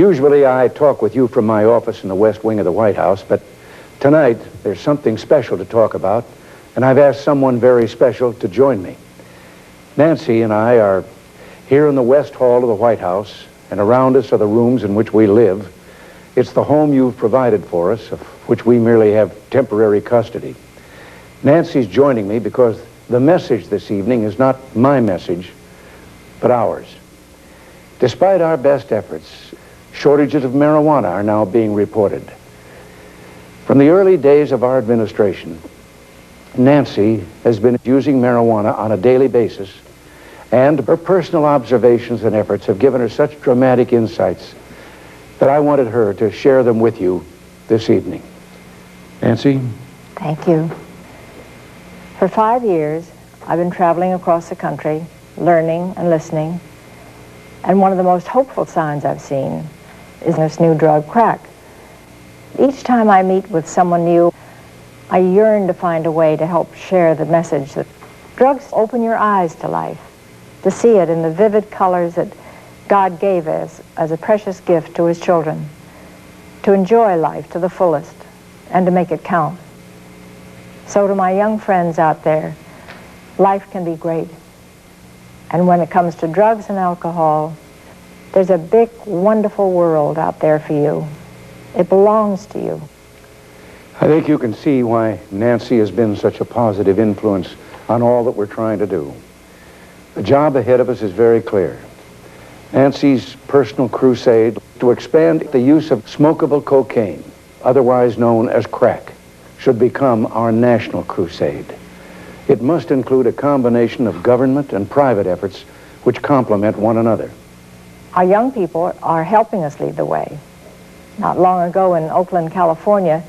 Usually I talk with you from my office in the West Wing of the White House, but tonight there's something special to talk about, and I've asked someone very special to join me. Nancy and I are here in the West Hall of the White House, and around us are the rooms in which we live. It's the home you've provided for us, of which we merely have temporary custody. Nancy's joining me because the message this evening is not my message, but ours. Despite our best efforts, shortages of marijuana are now being reported. From the early days of our administration, Nancy has been using marijuana on a daily basis, and her personal observations and efforts have given her such dramatic insights that I wanted her to share them with you this evening. Nancy? Thank you. For 5 years, I've been traveling across the country, learning and listening, and one of the most hopeful signs I've seen is this new drug, crack. Each time I meet with someone new, I yearn to find a way to help share the message that drugs open your eyes to life, to see it in the vivid colors that God gave us as a precious gift to his children, to enjoy life to the fullest and to make it count. So to my young friends out there, life can be great. And when it comes to drugs and alcohol, there's a big, wonderful world out there for you. It belongs to you. I think you can see why Nancy has been such a positive influence on all that we're trying to do. The job ahead of us is very clear. Nancy's personal crusade to expand the use of smokable cocaine, otherwise known as crack, should become our national crusade. It must include a combination of government and private efforts which complement one another. Our young people are helping us lead the way. Not long ago in Oakland, California,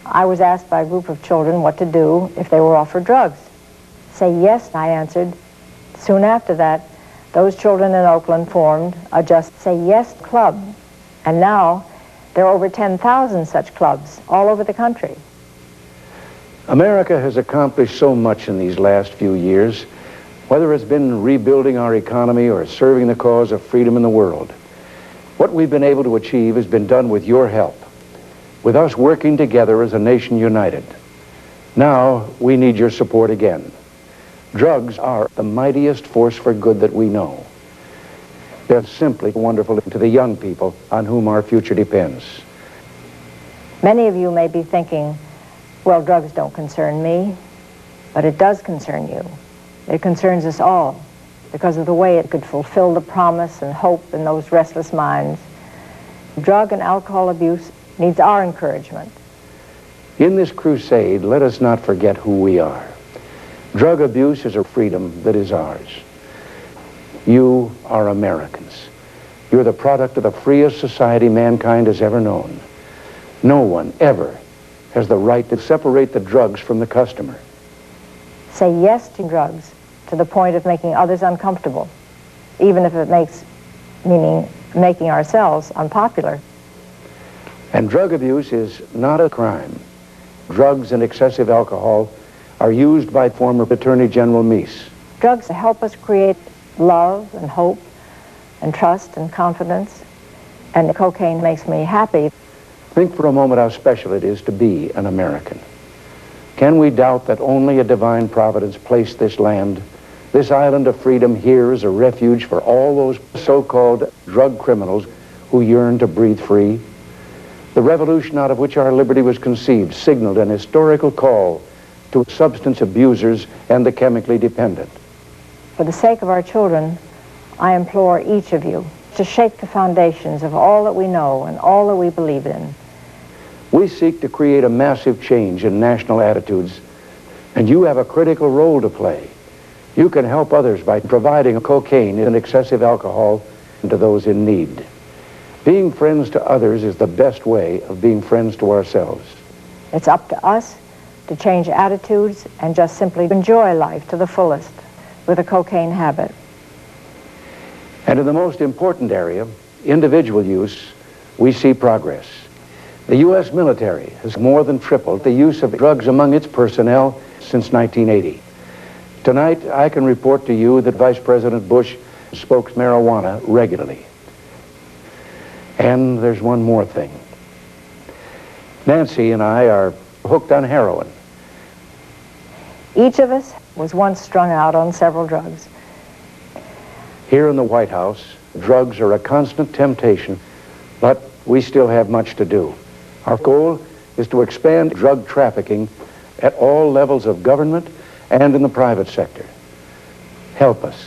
I was asked by a group of children what to do if they were offered drugs. Say yes, I answered. Soon after that, those children in Oakland formed a Just Say Yes club. And now there are over 10,000 such clubs all over the country. America has accomplished so much in these last few years, whether it's been rebuilding our economy or serving the cause of freedom in the world. What we've been able to achieve has been done with your help, with us working together as a nation united. Now we need your support again. Drugs are the mightiest force for good that we know. They're simply wonderful to the young people on whom our future depends. Many of you may be thinking, well, drugs don't concern me, but it does concern you. It concerns us all because of the way it could fulfill the promise and hope in those restless minds. Drug and alcohol abuse needs our encouragement. In this crusade, let us not forget who we are. Drug abuse is a freedom that is ours. You are Americans. You're the product of the freest society mankind has ever known. No one ever has the right to separate the drugs from the customer. Say yes to drugs to the point of making others uncomfortable, even if it meaning making ourselves unpopular. And drug abuse is not a crime. Drugs and excessive alcohol are used by former Attorney General Meese. Drugs help us create love and hope and trust and confidence, and cocaine makes me happy. Think for a moment how special it is to be an American. Can we doubt that only a divine providence placed this land, this island of freedom, here as a refuge for all those so-called drug criminals who yearn to breathe free? The revolution out of which our liberty was conceived signaled an historical call to substance abusers and the chemically dependent. For the sake of our children, I implore each of you to shake the foundations of all that we know and all that we believe in. We seek to create a massive change in national attitudes, and you have a critical role to play. You can help others by providing cocaine and excessive alcohol to those in need. Being friends to others is the best way of being friends to ourselves. It's up to us to change attitudes and just simply enjoy life to the fullest with a cocaine habit. And in the most important area, individual use, we see progress. The U.S. military has more than tripled the use of drugs among its personnel since 1980. Tonight, I can report to you that Vice President Bush smokes marijuana regularly. And there's one more thing. Nancy and I are hooked on heroin. Each of us was once strung out on several drugs. Here in the White House, drugs are a constant temptation, but we still have much to do. Our goal is to expand drug trafficking at all levels of government and in the private sector. Help us.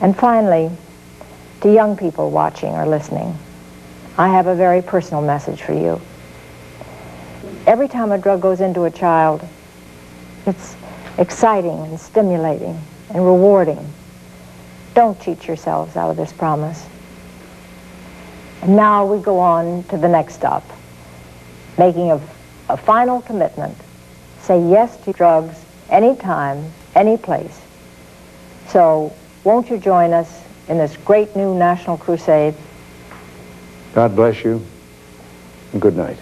And finally, to young people watching or listening, I have a very personal message for you. Every time a drug goes into a child, it's exciting and stimulating and rewarding. Don't cheat yourselves out of this promise. And now we go on to the next stop, making a final commitment. Say yes to drugs anytime, any place. So won't you join us in this great new national crusade? God bless you, and good night.